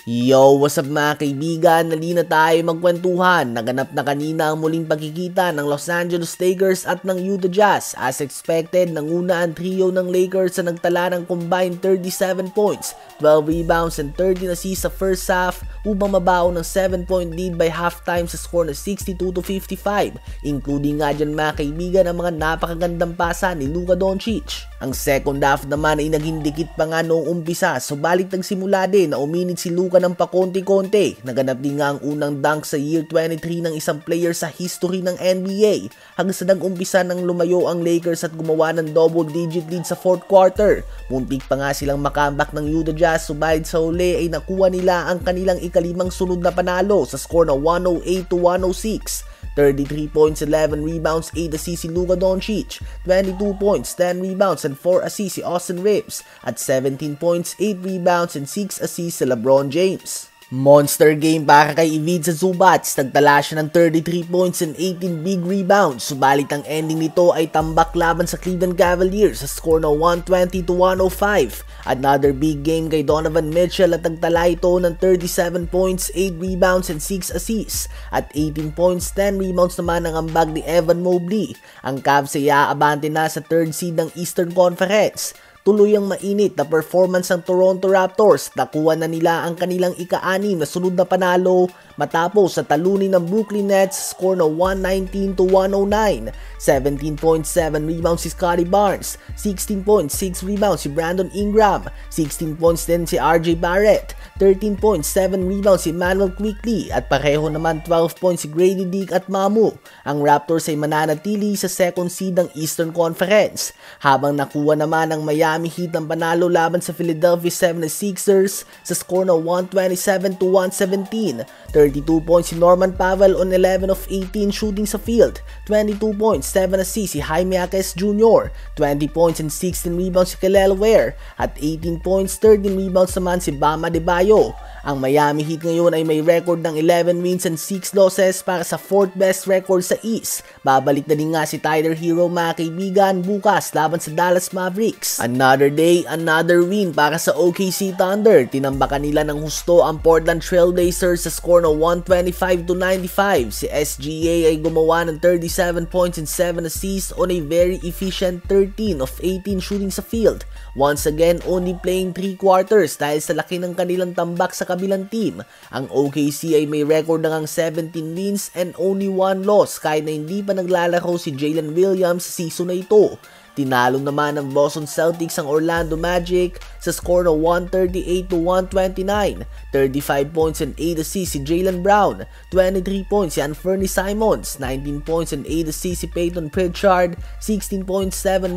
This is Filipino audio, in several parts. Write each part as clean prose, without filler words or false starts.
Yo, what's up mga kaibigan? Nali na tayo magkwentuhan. Naganap na kanina ang muling pagkikita ng Los Angeles Lakers at ng Utah Jazz. As expected, nanguna ang trio ng Lakers na nagtala ng combined 37 points, 12 rebounds and 13 assists sa first half upang mabaon ng 7-point lead by halftime sa score na 62-55, including nga dyan mga kaibigan ang mga napakagandang pasa ni Luka Doncic. Ang second half naman ay naging dikit pa nga noong umpisa, subalit nagsimula din na uminit si Luka ng pakonti-konti. Naganap din nga ang unang dunk sa year 23 ng isang player sa history ng NBA hanggang sa nag-umpisa nang lumayo ang Lakers at gumawa ng double-digit lead sa fourth quarter. Muntik pa nga silang makambak ng Utah Jazz, subalit sa huli ay nakuha nila ang kanilang ikalimang sunod na panalo sa score na 108-106. 33 points, 11 rebounds, 8 assists si Luka Doncic, 22 points, 10 rebounds, and 4 assists si Austin Reeves, at 17 points, 8 rebounds, and 6 assists si LeBron James. Monster game para kay Ivica Zubac. Nagtala siya ng 33 points and 18 big rebounds. Subalit ang ending nito ay tambak laban sa Cleveland Cavaliers sa score na 120-105. Another big game kay Donovan Mitchell at nagtala ito ng 37 points, 8 rebounds and 6 assists. At 18 points, 10 rebounds naman ang ambag ni Evan Mobley. Ang Cavs ay aabante na sa third seed ng Eastern Conference. Tuloy ang mainit na performance ng Toronto Raptors. Nakuha na nila ang kanilang ika-6 na sunod na panalo matapos sa talunin ng Brooklyn Nets score na 119-109. 17.7 rebounds si Scottie Barnes, 16.6 rebounds si Brandon Ingram, 16 points din si RJ Barrett, 13.7 rebounds si Emmanuel Quickley at pareho naman 12 points si Grady Dick at Mamu. Ang Raptors ay mananatili sa second seed ng Eastern Conference, habang nakuha naman ang Miami Heat ng panalo laban sa Philadelphia 76ers sa score na 127-117. 32 points si Norman Powell on 11 of 18 shooting sa field, 22 points, 7 assists si Jaime Jaquez Jr., 20 points and 16 rebounds si Kelly Ware, at 18 points, 13 rebounds naman si Bam Adebayo. Ang Miami Heat ngayon ay may record ng 11 wins and 6 losses para sa 4th best record sa East. Babalik na din nga si Tyler Hero mga kaibigan bukas laban sa Dallas Mavericks. Another day, another win para sa OKC Thunder. Tinambakan nila ng husto ang Portland Trail Blazers sa score na 125-95. Si SGA ay gumawa ng 37 points and 7 assists on a very efficient 13 of 18 shooting sa field. Once again, only playing 3 quarters dahil sa laki ng kanilang tambak sa kabilang team. Ang OKC ay may record na ngang 17 wins and only 1 loss kahit na hindi pa naglalaro si Jalen Williams sa season na ito. Tinalo naman ng Boston Celtics ang Orlando Magic sa score na 138-129. 35 points and 8 assists si Jaylen Brown, 23 points si Anthony Simons, 19 points and 8 assists si Peyton Pritchard, 16.7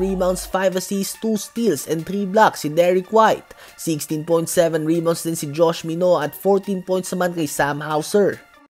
rebounds, 5 assists, 2 steals and 3 blocks si Derrick White, 16.7 rebounds din si Josh Minot at 14 points naman kay Sam Hauser.